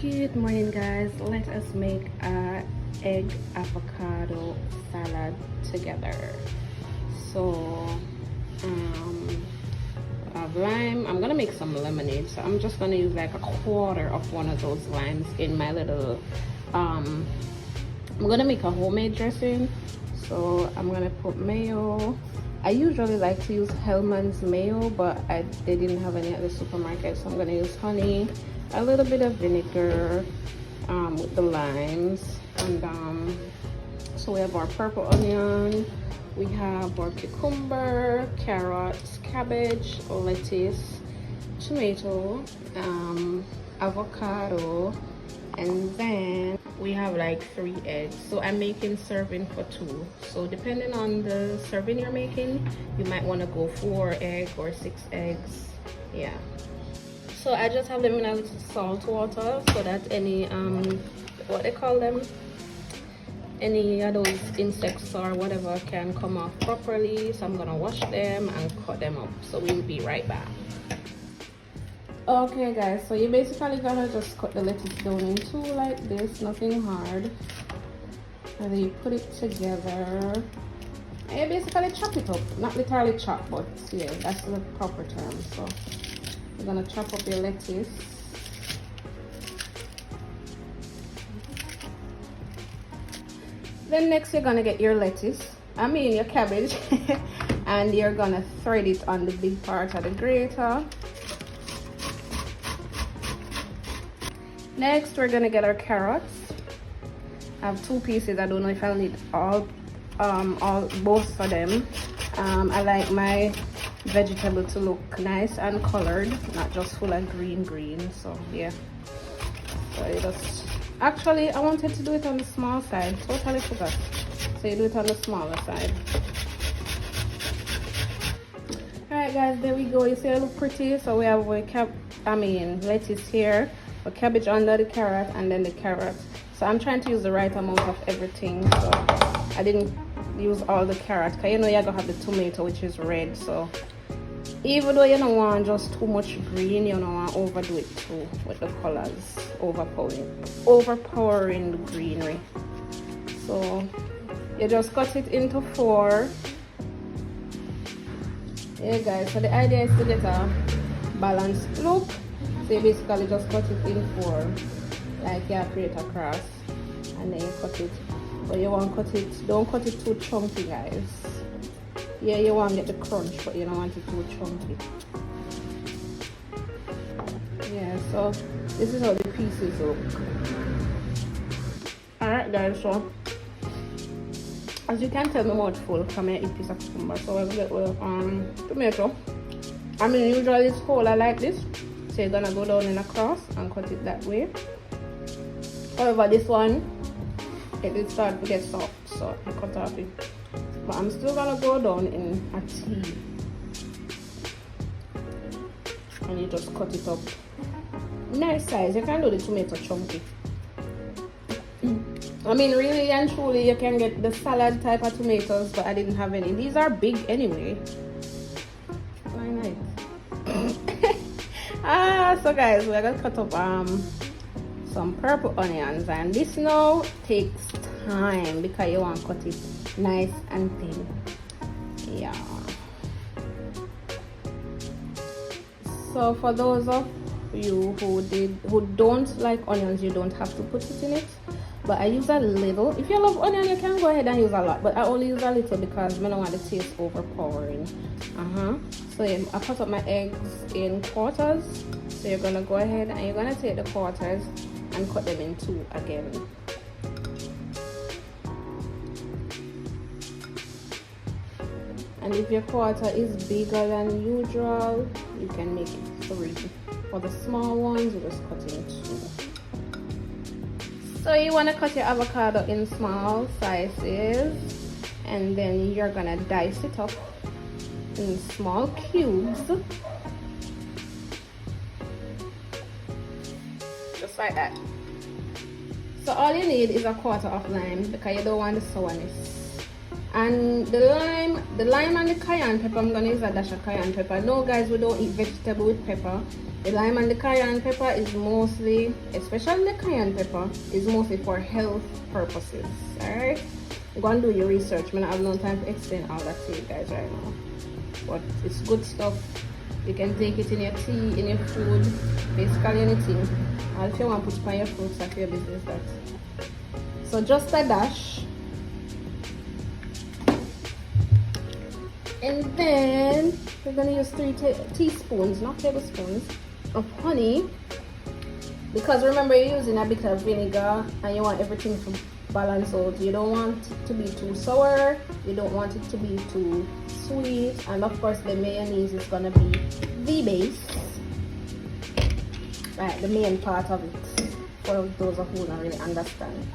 Good morning, guys. Let us make a egg avocado salad together. So I have lime. I'm gonna make some lemonade, so I'm just gonna use like a quarter of one of those limes in my little I'm gonna make a homemade dressing. So I'm gonna put mayo. I usually like to use Hellman's mayo, but they didn't have any at the supermarket, so I'm gonna use honey, a little bit of vinegar with the limes, and so we have our purple onion, we have our cucumber, carrots, cabbage, lettuce, tomato, avocado, and then we have like 3 eggs. So I'm making serving for 2, so depending on the serving you're making, you might want to go 4 eggs or 6 eggs. Yeah, so I just have them in a little salt water so that any what they call them, any of those insects or whatever can come off properly. So I'm gonna wash them and cut them up, so we'll be right back. Okay guys, so you basically gotta just cut the lettuce down in 2 like this, nothing hard, and then you put it together and you basically chop it up. Not literally chop, but yeah, that's the proper term. So you're gonna chop up your lettuce. Then next you're gonna get your your cabbage and you're gonna thread it on the big part of the grater. Next we're gonna get our carrots. I have 2 pieces. I don't know if I'll need both of them. I like my vegetable to look nice and colored, not just full of green. So yeah, so you just, actually I wanted to do it on the small side, totally forgot. So you do it on the smaller side. All right guys, there we go. You see it look pretty. So we have lettuce here, a cabbage under the carrot, and then the carrot. So I'm trying to use the right amount of everything, so I didn't use all the carrot, because you know you're gonna have the tomato, which is red. So even though you don't want just too much green, you don't want to overdo it too with the colors, overpowering the greenery. So you just cut it into 4. Yeah guys, so the idea is to get a balanced look. So you basically just cut it in 4, like you create a cross, and then you cut it. But you want to cut it, don't cut it too chunky guys. Yeah, you want to get the crunch, but you don't want it too chunky. Yeah, so this is how the pieces look. Alright guys, so as you can tell, my mouth full from my eat piece of cucumber. So we'll get tomato. Usually it's whole, I like this. So you're gonna go down in a cross and cut it that way. However, this one, it will start to get soft, so I cut off it. But I'm still gonna go down in a T, and you just cut it up nice size. You can do the tomato chunky. Really and truly you can get the salad type of tomatoes, but I didn't have any. These are big anyway. Why not? So guys, we're gonna cut up some purple onions, and this now takes time because you want to cut it nice and thin. Yeah, so for those of you who don't like onions, you don't have to put it in it, but I use a little. If you love onion, you can go ahead and use a lot, but I only use a little because I don't want the taste overpowering. So yeah, I cut up my eggs in quarters. So you're gonna go ahead and you're gonna take the quarters and cut them in 2 again. And if your quarter is bigger than usual, you can make it 3. For the small ones, you just cut in 2. So you want to cut your avocado in small sizes, and then you're gonna dice it up in small cubes, just like that. So all you need is a quarter of lime because you don't want the sourness, And the lime and the cayenne pepper, I'm gonna use a dash of cayenne pepper. No guys, we don't eat vegetable with pepper. The lime and the cayenne pepper is mostly, especially the cayenne pepper, is mostly for health purposes. Alright? Go and do your research. I have no time to explain all that to you guys right now. But it's good stuff. You can take it in your tea, in your food, basically anything. And if you want to put it on your fruits, that's your business. That. So just a dash. And then we're gonna use 3 teaspoons, not tablespoons, of honey. Because remember, you're using a bit of vinegar and you want everything to balance out. You don't want it to be too sour, you don't want it to be too sweet, and of course the mayonnaise is gonna be the base, right, the main part of it, for those of who don't really understand.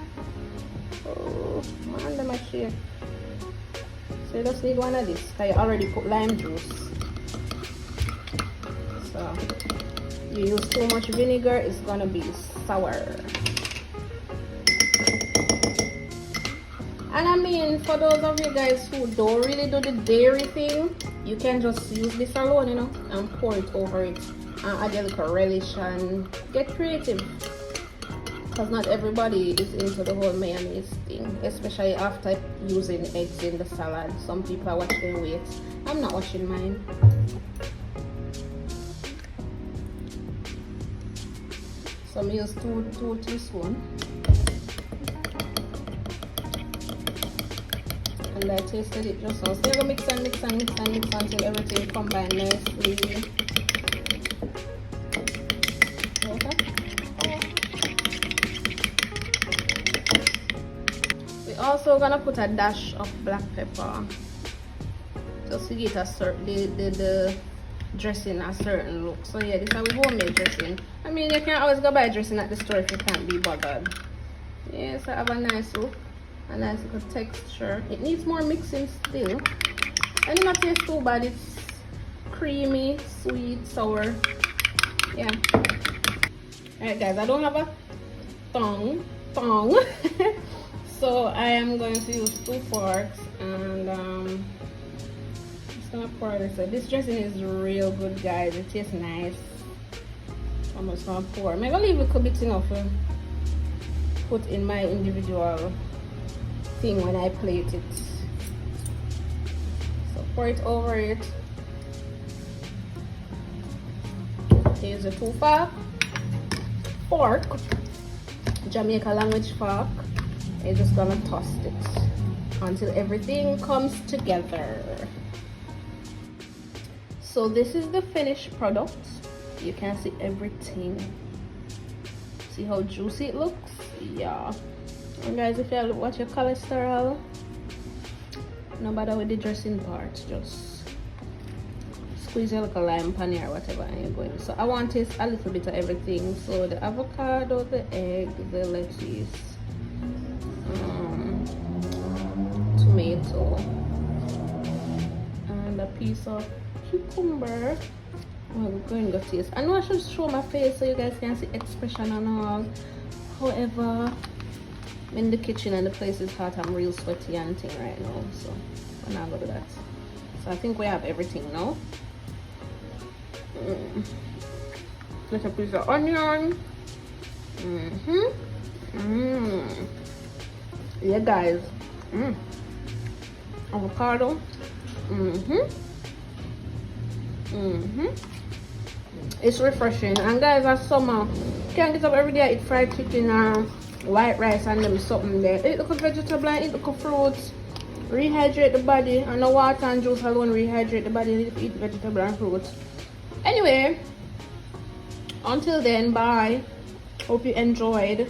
Oh man, them are shake. So you just need one of this, because you already put lime juice. So you use too much vinegar, it's gonna be sour. And I mean, for those of you guys who don't really do the dairy thing, you can just use this alone, you know, and pour it over it and add a little relish and get creative. Because not everybody is into the whole mayonnaise thing, especially after using eggs in the salad. Some people are watching their weight. I'm not washing mine. So I'm use 2 teaspoons. And I tasted it just now. So you're gonna mix until everything combines nicely. Also gonna put a dash of black pepper just to get a certain the dressing a certain look. So yeah, this is our homemade dressing. I mean, you can always go buy dressing at the store if you can't be bothered. Yeah, so I have a nice look, a nice little texture. It needs more mixing still, and it not taste too bad. It's creamy, sweet, sour. Yeah. Alright guys, I don't have a tongue so I am going to use 2 forks, and I'm just gonna pour this. So this dressing is real good, guys. It tastes nice. I'm just gonna pour. I'm gonna leave a little bit enough to put in my individual thing when I plate it. So pour it over it. Here's a 2 fork, Jamaica language fork. You're just gonna toss it until everything comes together. So this is the finished product. You can see everything. See how juicy it looks? Yeah. And guys, if you watch your cholesterol, no bother with the dressing part. Just squeeze a little lime pan or whatever and you're going. So I want to taste a little bit of everything. So the avocado, the egg, the lettuce, tomato, and a piece of cucumber. I'm going to taste. I know I should show my face so you guys can see expression and all. However, I'm in the kitchen and the place is hot. I'm real sweaty and thing right now, so I'm not gonna do that. So I think we have everything now. Little piece of onion. Yeah guys. Avocado. It's refreshing. And guys, as summer, can't get up every day, eat fried chicken or white rice and them something there. Eat little vegetable and eat little fruits. Rehydrate the body, and the water and juice alone rehydrate the body. Eat vegetable and fruits. Anyway, until then, bye. Hope you enjoyed.